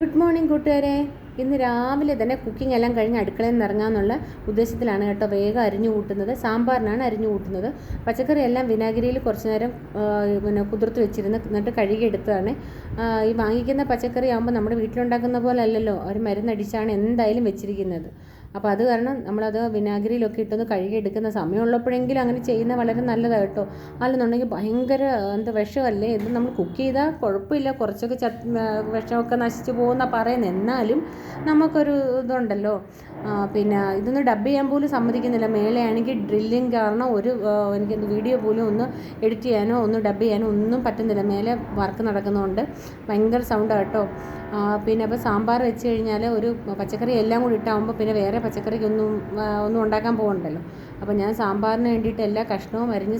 Good morning കൂട്ടുകാരെ. ഇന്ന് രാവിലെ തന്നെ കുക്കിംഗ് എല്ലാം കഴിഞ്ഞ് അടുക്കളയിൽ നിന്ന് ഇറങ്ങാമെന്നുള്ള ഉദ്ദേശത്തിലാണ് കേട്ടോ വേഗം അരിഞ്ഞു കൂട്ടുന്നത്. സാമ്പാറിനാണ് അരിഞ്ഞു കൂട്ടുന്നത്. പച്ചക്കറി എല്ലാം വിനാഗിരിയിൽ കുറച്ച് നേരം കുതിർത്ത് വെച്ചിരുന്ന് എന്നിട്ട് കഴുകിയെടുത്തതാണ്. ഈ വാങ്ങിക്കുന്ന പച്ചക്കറി ആകുമ്പോൾ നമ്മുടെ വീട്ടിലുണ്ടാക്കുന്ന പോലെ അല്ലല്ലോ, അവർ മരുന്നടിച്ചാണ് എന്തായാലും വെച്ചിരിക്കുന്നത്. അപ്പോൾ അത് കാരണം നമ്മളത് വിനാഗിരിയിലൊക്കെ ഇട്ടൊന്ന് കഴുകിയെടുക്കുന്ന സമയമുള്ളപ്പോഴെങ്കിലും അങ്ങനെ ചെയ്യുന്നത് വളരെ നല്ലതാണ് കേട്ടോ. അല്ലെന്നുണ്ടെങ്കിൽ ഭയങ്കര വിഷമല്ലേ. ഇത് നമ്മൾ കുക്ക് ചെയ്താൽ കുഴപ്പമില്ല, കുറച്ചൊക്കെ വിഷമൊക്കെ നശിച്ചു പോകുമെന്നാണ് പറയുന്നത്. എന്നാലും നമുക്കൊരു ഇതുണ്ടല്ലോ. പിന്നെ ഇതൊന്ന് ഡബ് ചെയ്യാൻ പോലും സമ്മതിക്കുന്നില്ല. മേലെയാണെങ്കിൽ ഡ്രില്ലിങ് കാരണം എനിക്ക് വീഡിയോ പോലും ഒന്ന് എഡിറ്റ് ചെയ്യാനോ ഒന്ന് ഡബ് ചെയ്യാനോ ഒന്നും പറ്റുന്നില്ല. മേലെ വർക്ക് നടക്കുന്നതുകൊണ്ട് ഭയങ്കര സൗണ്ടാണ് കേട്ടോ. പിന്നെ അപ്പോൾ സാമ്പാർ വെച്ച് കഴിഞ്ഞാൽ ഒരു പച്ചക്കറി എല്ലാം കൂടി ഇട്ടാകുമ്പോൾ പിന്നെ വേറെ ഒന്നും ഉണ്ടാക്കാൻ പോകണ്ടല്ലോ. അപ്പോൾ ഞാൻ സാമ്പാറിന് വേണ്ടിയിട്ട് എല്ലാ കഷ്ണവും അരിഞ്ഞ്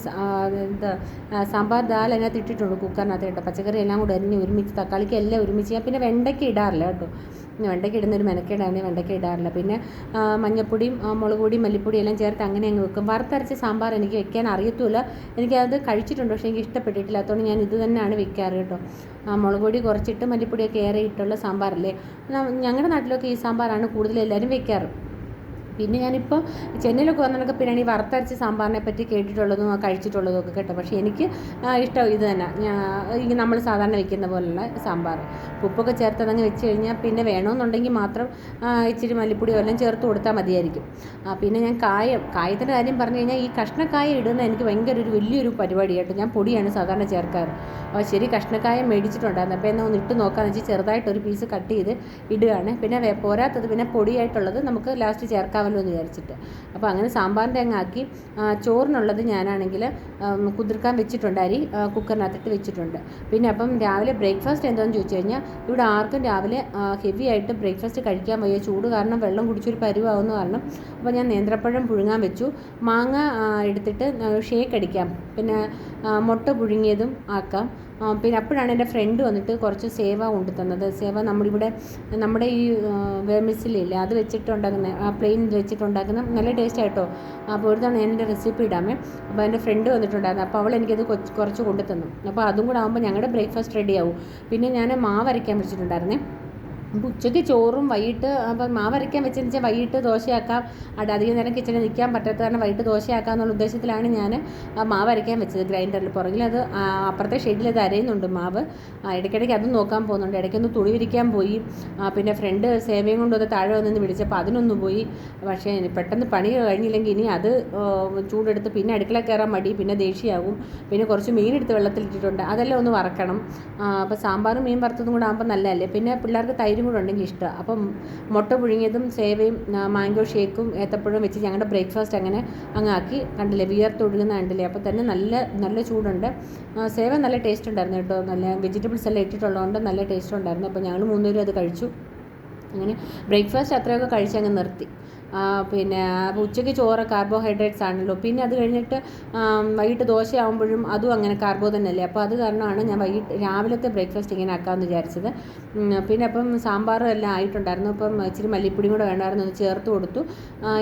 സാമ്പാർ ദാൽ അതിനകത്ത് ഇട്ടിട്ടുണ്ട് കുക്കറിനകത്ത് കേട്ടോ. പച്ചക്കറി എല്ലാം കൂടി അരിഞ്ഞ് ഒരുമിച്ച് തക്കാളിക്ക് എല്ലാം ഒരുമിച്ച് ഞാൻ പിന്നെ വെണ്ടയ്ക്ക് ഇടാറില്ല കേട്ടോ. വെണ്ടയ്ക്ക് ഇടുന്നൊരു മെനക്കേടാണ്, വെണ്ടയ്ക്ക് ഇടാറില്ല. പിന്നെ മഞ്ഞപ്പൊടിയും മുളക് പൊടിയും മല്ലിപ്പൊടിയും എല്ലാം ചേർത്ത് അങ്ങനെ അങ്ങ് വെക്കും. വറുത്തരച്ച സാമ്പാർ എനിക്ക് വെക്കാൻ അറിയത്തുമില്ല. എനിക്കത് കഴിച്ചിട്ടുണ്ട്, പക്ഷേ എനിക്ക് ഇഷ്ടപ്പെട്ടിട്ടില്ല. അതുകൊണ്ട് ഞാൻ ഇത് തന്നെയാണ് വെക്കാറ് കേട്ടോ. മുളക് പൊടി കുറച്ചിട്ട് മല്ലിപ്പൊടിയൊക്കെ ഏറെ ഇട്ടുള്ള സാമ്പാറല്ലേ. ഞങ്ങളുടെ നാട്ടിലൊക്കെ ഈ സാമ്പാറാണ് കൂടുതൽ എല്ലാവരും വെക്കാറ്. പിന്നെ ഞാനിപ്പോൾ ചെന്നൈയിലൊക്കെ വന്നതൊക്കെ പിന്നെയാണ് ഈ വറുത്തരച്ച് സാമ്പാറിനെ പറ്റി കേട്ടിട്ടുള്ളതും കഴിച്ചിട്ടുള്ളതും ഒക്കെ കേട്ടോ. പക്ഷേ എനിക്ക് ഇഷ്ടം ഇത് തന്നെ, നമ്മൾ സാധാരണ വെക്കുന്ന പോലുള്ള സാമ്പാർ. ഉപ്പൊക്കെ ചേർത്തതങ്ങ് വെച്ച് കഴിഞ്ഞാൽ പിന്നെ വേണമെന്നുണ്ടെങ്കിൽ മാത്രം ഇച്ചിരി മല്ലിപ്പൊടി എല്ലാം ചേർത്ത് കൊടുത്താൽ മതിയായിരിക്കും. പിന്നെ ഞാൻ കായത്തിൻ്റെ കാര്യം പറഞ്ഞു കഴിഞ്ഞാൽ ഈ കഷ്ണക്കായ ഇടുന്ന എനിക്ക് ഭയങ്കര വലിയൊരു പരിപാടിയായിട്ട്. ഞാൻ പൊടിയാണ് സാധാരണ ചേർക്കാറ്. ശരി, കഷ്ണക്കായ മേടിച്ചിട്ടുണ്ടായിരുന്നു. അപ്പോൾ എന്നാൽ ഒന്ന് ഇട്ട് നോക്കാമെന്ന് വെച്ചാൽ ചെറുതായിട്ടൊരു പീസ് കട്ട് ചെയ്ത് ഇടുകയാണ്. പിന്നെ പോരാത്തത് പിന്നെ പൊടിയായിട്ടുള്ളത് നമുക്ക് ലാസ്റ്റ് ചേർക്കാമല്ലോ എന്ന് വിചാരിച്ചിട്ട്. അപ്പോൾ അങ്ങനെ സാമ്പാറിൻ്റെ അങ്ങാക്കി. ചോറിനുള്ളത് ഞാനാണെങ്കിൽ കുതിർക്കാൻ വെച്ചിട്ടുണ്ട്, അരി കുക്കറിനകത്തിട്ട് വെച്ചിട്ടുണ്ട്. പിന്നെ അപ്പം രാവിലെ ബ്രേക്ക്ഫാസ്റ്റ് എന്താണെന്ന് ചോദിച്ചു കഴിഞ്ഞാൽ ഇവിടെ ആർക്കും രാവിലെ ഹെവി ആയിട്ട് ബ്രേക്ക്ഫാസ്റ്റ് കഴിക്കാൻ വയ്യ. ചൂട് കാരണം വെള്ളം കുടിച്ചൊരു പരുവാകുന്ന കാരണം അപ്പോൾ ഞാൻ നേന്ത്രപ്പഴം പുഴുങ്ങാൻ വെച്ചു. മാങ്ങ എടുത്തിട്ട് ഷേക്ക് അടിക്കാം, പിന്നെ മുട്ട പുഴുങ്ങിയതും ആക്കാം. പിന്നെ അപ്പോഴാണ് എൻ്റെ ഫ്രണ്ട് വന്നിട്ട് കുറച്ച് സേവ കൊണ്ടു തന്നത്. സേവ നമ്മുടെ ഈ വേർമിസിലില്ലേ അത് വെച്ചിട്ടുണ്ടാക്കുന്ന പ്ലെയിൻ വെച്ചിട്ടുണ്ടാക്കുന്ന നല്ല ടേസ്റ്റ് ആയിട്ടോ. അപ്പോൾ ഒരു തവണ ഞാൻ എൻ്റെ റെസിപ്പി ഇടാമേ. അപ്പോൾ എൻ്റെ ഫ്രണ്ട് വന്നിട്ടുണ്ടായിരുന്നു. അപ്പോൾ അവൾ എനിക്കത് കുറച്ച് കൊണ്ടു തന്നു. അപ്പോൾ അതും കൂടെ ആകുമ്പോൾ ഞങ്ങളുടെ ബ്രേക്ക്ഫാസ്റ്റ് റെഡിയാവും. പിന്നെ ഞാൻ മാവ് അരയ്ക്കാൻ വെച്ചിട്ടുണ്ടായിരുന്നേ. അപ്പോൾ ഉച്ചയ്ക്ക് ചോറും വൈകിട്ട് അപ്പം മാവ് അരയ്ക്കാൻ വെച്ചെന്ന് വെച്ചാൽ വൈകിട്ട് ദോശയാക്കാം. അധികം നേരം കിച്ചണിൽ നിൽക്കാൻ പറ്റാത്ത കാരണം വൈകിട്ട് ദോശയാക്കാം എന്നുള്ള ഉദ്ദേശത്തിലാണ് ഞാൻ മാവ് അരയ്ക്കാൻ വെച്ചത് ഗ്രൈൻഡറിൽ. പുറകിൽ അത് അപ്പുറത്തെ ഷെഡിൽ അത് അരയുന്നുണ്ട് മാവ്. ഇടയ്ക്കിടയ്ക്ക് അതും നോക്കാൻ പോകുന്നുണ്ട്. ഇടയ്ക്കൊന്ന് തുണി വിരിക്കാൻ പോയി. പിന്നെ ഫ്രണ്ട് സേവയും കൊണ്ട് അത് താഴെ വന്നിന്ന് വിളിച്ചപ്പോൾ അതിനൊന്ന് പോയി. പക്ഷേ പെട്ടെന്ന് പണി കഴിഞ്ഞില്ലെങ്കിൽ ഇനി അത് ചൂടെടുത്ത് പിന്നെ അടുക്കള കയറാൻ മടി, പിന്നെ ദേഷ്യമാകും. പിന്നെ കുറച്ച് മീനെടുത്ത് വെള്ളത്തിലിട്ടിട്ടുണ്ട്, അതെല്ലാം ഒന്ന് വറക്കണം. അപ്പോൾ സാമ്പാറും മീൻ വറുത്തതും കൂടെ ആകുമ്പോൾ നല്ലതല്ലേ. പിന്നെ പിള്ളേർക്ക് തൈരും കൂടെ ഉണ്ടെങ്കിൽ ഇഷ്ടമാണ്. അപ്പം മുട്ട പുഴുങ്ങിയതും സേവയും മാംഗോ ഷേക്കും ഏത്തപ്പഴവും വെച്ച് ഞങ്ങളുടെ ബ്രേക്ക്ഫാസ്റ്റ് അങ്ങനെ ആക്കി. കണ്ടില്ലേ, വിയർത്തൊഴുകുന്ന കണ്ടില്ലേ. അപ്പോൾ തന്നെ നല്ല ചൂടുണ്ട്. സേവ നല്ല ടേസ്റ്റ് ഉണ്ടായിരുന്നു കേട്ടോ. നല്ല വെജിറ്റബിൾസ് എല്ലാം ഇട്ടിട്ടുള്ളതുകൊണ്ട് നല്ല ടേസ്റ്റ് ഉണ്ടായിരുന്നു. അപ്പോൾ ഞങ്ങൾ മൂന്നുപേരും അത് കഴിച്ചു. അങ്ങനെ ബ്രേക്ക്ഫാസ്റ്റ് അത്രയൊക്കെ കഴിച്ചങ്ങ് നിർത്തി. പിന്നെ ഉച്ചയ്ക്ക് ചോറ് കാർബോഹൈഡ്രേറ്റ്സ് ആണല്ലോ. പിന്നെ അത് കഴിഞ്ഞിട്ട് വൈകിട്ട് ദോശയാകുമ്പോഴും അതും അങ്ങനെ കാർബോ തന്നെയല്ലേ. അപ്പോൾ അത് കാരണമാണ് ഞാൻ രാവിലത്തെ ബ്രേക്ക്ഫാസ്റ്റ് ഇങ്ങനെ ആക്കാമെന്ന് വിചാരിച്ചത്. പിന്നെ അപ്പം സാമ്പാറും എല്ലാം ആയിട്ടുണ്ടായിരുന്നു. അപ്പം ഇച്ചിരി മല്ലിപ്പൊടിയും കൂടെ വേണമായിരുന്നു, ഒന്ന് ചേർത്ത് കൊടുത്തു.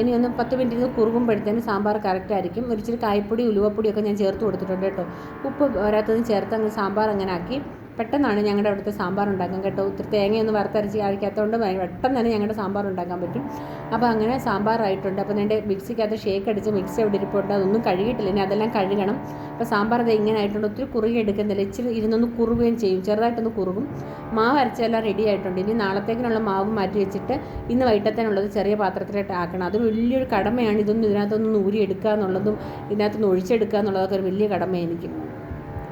ഇനി ഒന്ന് 10 മിനിറ്റ് കുറുകുമ്പോഴത്തേന് സാമ്പാർ കറക്റ്റ് ആയിരിക്കും. ഒരു ഇച്ചിരി കായ്പ്പൊടി ഉലുവപ്പൊടിയൊക്കെ ഞാൻ ചേർത്ത് കൊടുത്തിട്ടുണ്ട് കേട്ടോ. ഉപ്പ് വരാത്തതും ചേർത്ത് അങ്ങ് സാമ്പാർ അങ്ങനെ ആക്കി. പെട്ടെന്നാണ് ഞങ്ങളുടെ അവിടുത്തെ സാമ്പാർ ഉണ്ടാക്കാൻ കേട്ടോ. ഒത്തിരി തേങ്ങയൊന്നും വറുത്തരച്ച് കഴിക്കാത്തതുകൊണ്ട് പെട്ടെന്ന് തന്നെ ഞങ്ങളുടെ സാമ്പാർ ഉണ്ടാക്കാൻ പറ്റും. അപ്പോൾ അങ്ങനെ സാമ്പാറായിട്ടുണ്ട്. അപ്പോൾ എൻ്റെ മിക്സിക്കകത്ത് ഷേക്ക് അടിച്ച് മിക്സി അവിടെ ഇരിപ്പുണ്ട്, അതൊന്നും കഴുകിയിട്ടില്ല, ഇനി അതെല്ലാം കഴുകണം. അപ്പോൾ സാമ്പാർ അത് ഇങ്ങനെ ആയിട്ടുണ്ട്. ഒത്തിരി കുറുകി എടുക്കുന്നില്ല, ഇച്ചിരി ഇരുന്നൊന്ന് കുറുകുകയും ചെയ്യും, ചെറുതായിട്ടൊന്ന് കുറുകും. മാവ് അരച്ചെല്ലാം റെഡി ആയിട്ടുണ്ട്. ഇനി നാളത്തേക്കിനുള്ള മാവ് മാറ്റി വെച്ചിട്ട് ഇന്ന് വൈകിട്ടത്തേനുള്ളത് ചെറിയ പാത്രത്തിലായിട്ട് ആക്കണം. അതൊരു വലിയൊരു കടമയാണ്. ഇതിനകത്തൊന്ന് ഊരിയെടുക്കുക എന്നുള്ളതും ഇതിനകത്തൊന്ന് ഒഴിച്ചെടുക്കുക എന്നുള്ളതൊക്കെ ഒരു വലിയ കടമയാണ് എനിക്ക്.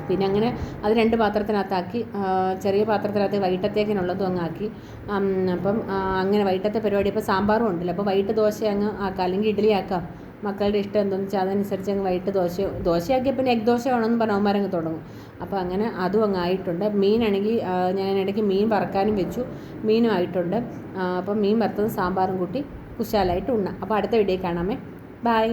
പിന്നെ അങ്ങനെ അത് 2 പാത്രത്തിനകത്താക്കി, ചെറിയ പാത്രത്തിനകത്ത് വൈകിട്ടത്തേക്കിനുള്ളതും അങ്ങ് ആക്കി. അപ്പം അങ്ങനെ വൈകിട്ടത്തെ പരിപാടി. അപ്പോൾ സാമ്പാറും ഉണ്ടല്ലോ, അപ്പോൾ വൈകിട്ട് ദോശ അങ്ങ് ആക്കാം, അല്ലെങ്കിൽ ഇഡ്ഡലി ആക്കാം. മക്കളുടെ ഇഷ്ടം എന്താണെന്ന് വെച്ചാൽ അതനുസരിച്ച് അങ്ങ് വൈകിട്ട് ദോശയാക്കിയ പിന്നെ എഗ് ദോശ വേണമെന്ന് പറഞ്ഞാൽ അവന്മാരങ്ങ് തുടങ്ങും. അപ്പോൾ അങ്ങനെ അതും അങ്ങ് ആയിട്ടുണ്ട്. മീനാണെങ്കിൽ ഞാൻ ഇടയ്ക്ക് മീൻ വറക്കാനും വെച്ചു, മീനും ആയിട്ടുണ്ട്. അപ്പം മീൻ വറുത്തത് സാമ്പാറും കൂട്ടി കുശാലായിട്ട് ഉണ്ണാം. അപ്പോൾ അടുത്ത വീഡിയോ കാണാമേ. ബൈ.